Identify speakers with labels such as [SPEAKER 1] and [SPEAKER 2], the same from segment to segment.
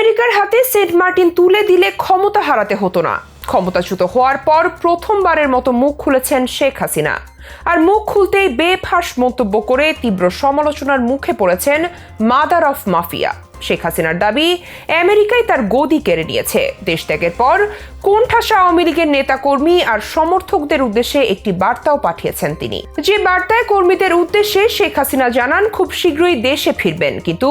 [SPEAKER 1] আমেরিকার হাতে Saint Martin তুলে দিলে ক্ষমতা হারাতে হতো না। ক্ষমতাচ্যুত হওয়ার পর প্রথমবারের মতো মুখ খুলেছেন শেখ হাসিনা। আর মুখ খুলতেই বেফাঁস মন্তব্য করে তীব্র সমালোচনার মুখে পড়েছেন মাদার অফ মাফিয়া। শেখ হাসিনার দাবি, আমেরিকায় তার গদি কেড়ে নিয়েছে। দেশ ত্যাগের পর কোণঠাসা আওয়ামী লীগের নেতাকর্মী আর সমর্থকদের উদ্দেশ্যে একটি বার্তাও পাঠিয়েছেন তিনি। যে বার্তায় কর্মীদের উদ্দেশ্যে শেখ হাসিনা জানান খুব শীঘ্রই দেশে ফিরবেন, কিন্তু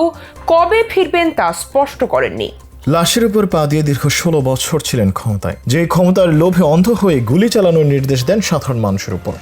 [SPEAKER 1] কবে ফিরবেন তা স্পষ্ট করেননি।
[SPEAKER 2] লাশের উপর পা দিয়ে দীর্ঘ 16 বছর ছিলেন ক্ষমতায়, যে ক্ষমতার লোভে অন্ধ হয়ে গুলি চালানোর নির্দেশ দেন সাধারণ মানুষের উপর।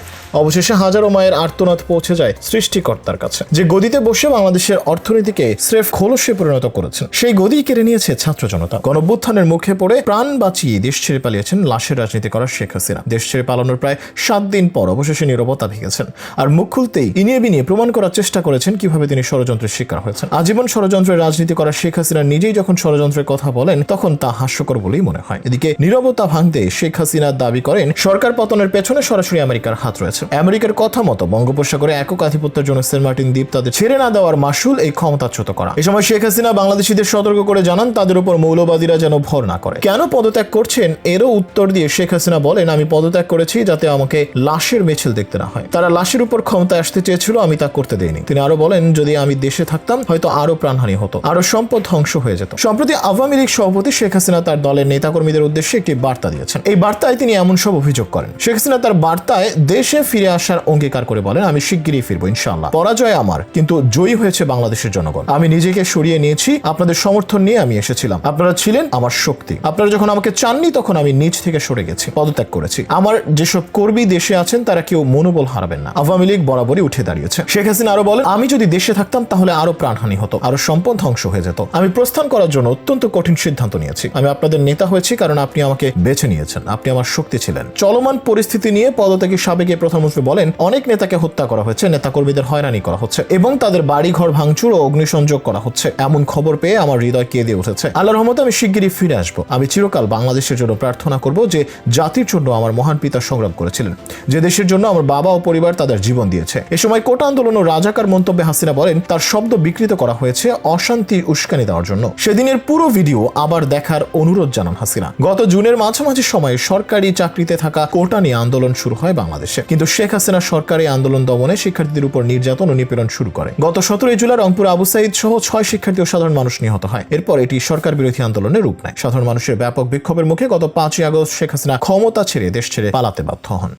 [SPEAKER 2] অবশেষে হাজারো মায়ের আর্তনাদ পৌঁছে যায় সৃষ্টিকর্তার কাছে, যে গদিতে বসে বাংলাদেশের অর্থনীতিকে স্রেফ খোলসে পরিণত করেছেন। সেই গদি কেড়ে নিয়েছে ছাত্র জনতা। গণঅভ্যুত্থানের মুখে পড়ে প্রাণ বাঁচিয়ে দেশ ছেড়ে পালিয়েছেন লাশের রাজনীতি করা শেখ হাসিনা। দেশ ছেড়ে পালানোর প্রায় 7 দিন পর অবশেষে নীরবতা ভেঙেছেন। আর মুখ খুলতেই ইনিয়ে বিনিয়ে প্রমাণ করার চেষ্টা করেছেন কিভাবে তিনি ষড়যন্ত্রের শিকার হয়েছেন। আজীবন ষড়যন্ত্রের রাজনীতি করা শেখ হাসিনা নিজেই যখন ষড়যন্ত্রের কথা বলেন, তখন তা হাস্যকর বলেই মনে হয়। এদিকে নীরবতা ভাঙতে শেখ হাসিনা দাবি করেন সরকার পতনের পেছনে সরাসরি আমেরিকার হাত রয়েছে। আমেরিকার কথা মতো বঙ্গোপসাগরে একক আধিপত্যের জন্য সেন্ট মার্টিন দ্বীপ তাদের ছেড়ে না দেওয়ার মাসুল এই ক্ষমতাচ্যুত করা। এই সময় শেখ হাসিনা বাংলাদেশিদের সতর্ক করে জানান তাদের উপর মৌলবাদীরা যেন ভর না করে। কেন পদত্যাগ করছেন এরও উত্তর দিয়ে শেখ হাসিনা বলেন, আমি পদত্যাগ করেছি যাতে আমাকে লাশের মিছিল দেখতে না হয়। তারা লাশের উপর ক্ষমতায় আসতে চেয়েছিল, আমি তা করতে দেইনি। তিনি আরো বলেন, যদি আমি দেশে থাকতাম হয়তো আরো প্রাণহানি হতো, আরো সম্পদ ধ্বংস হয়ে যেত। সম্প্রতি আওয়ামী লীগ সভাপতি শেখ হাসিনা তার দলের নেতাকর্মীদের উদ্দেশ্যে একটি বার্তা দিয়েছেন। এই বার্তায় তিনি এমন সব অভিযোগ করেন। শেখ হাসিনা তার বার্তায় দেশে ফিরে আসার অঙ্গীকার করে বলেন, আমি শিগগিরই ফিরবো ইনশাআল্লাহ। পরাজয় আমার, কিন্তু জয়ী হয়েছে বাংলাদেশের জনগণ। আমি নিজেকে সরিয়ে নিয়েছি, আপনাদের সমর্থন নিয়ে আমি এসেছিলাম। আপনারা ছিলেন আমার শক্তি। আপনারা যখন আমাকে চাননি তখন আমি নিজ থেকে সরে গেছি, পদত্যাগ করেছি। আমার যেসব কর্মী দেশে আছেন তারা কেউ মনোবল হারাবেন না। আওয়ামী লীগ বরাবরই উঠে দাঁড়িয়েছে। শেখ হাসিনা আরো বলেন, আমি যদি দেশে থাকতাম তাহলে আরো প্রাণহানি হতো, আরো সম্পদ ধ্বংস হয়ে যেত। আমি প্রস্থান করার জন্য অত্যন্ত কঠিন সিদ্ধান্ত নিয়েছি। আমি আপনাদের নেতা হয়েছি কারণ আপনি আমাকে বেছে নিয়েছেন, আপনি আমার শক্তি ছিলেন। চলমান পরিস্থিতি নিয়ে পদত্যাগী সাবেক প্রধানমন্ত্রী বলেন, অনেক নেতাকে হত্যা করা হয়েছে, নেতাকর্মীদের হয়রানি করা হচ্ছে এবং তাদের বাড়ি ঘর ভাঙচুর ও অগ্নিসংযোগ করা হচ্ছে। এমন খবর পেয়ে আমার হৃদয় কেঁদে উঠেছে। আল্লাহর রহমতে আমি শিগগিরই ফিরে আসবো। আমি চিরকাল বাংলাদেশের জন্য প্রার্থনা করব, যে জাতির জন্য আমার মহান পিতা সংগ্রাম করেছিলেন, যে দেশের জন্য আমার বাবা ও পরিবার তাদের জীবন দিয়েছে। এ সময় কোটা আন্দোলন ও রাজাকার মন্তব্যে হাসিনা বলেন, তার শব্দ বিকৃত করা হয়েছে অশান্তি উস্কানি দেওয়ার জন্য। সেদিনের পুরো ভিডিও আবার দেখার অনুরোধ জানান হাসিনা। গত জুনের মাঝামাঝি সময়ে সরকারি চাকরিতে থাকা কোটা নিয়ে আন্দোলন শুরু হয় বাংলাদেশে, কিন্তু শেখ হাসিনা সরকারি আন্দোলন দমনে শিক্ষার্থীদের উপর নির্যাতন ও নিপীড়ন শুরু করে। গত 17 জুলাই রংপুর আবু সাইদ সহ 6 শিক্ষার্থী ও সাধারণ মানুষ নিহত হয়। এরপর এটি সরকার বিরোধী আন্দোলনের রূপ নেয়। সাধারণ মানুষের ব্যাপক বিক্ষোভের মুখে গত 5 আগস্ট শেখ হাসিনা ক্ষমতা ছেড়ে দেশ ছেড়ে পালাতে বাধ্য হন।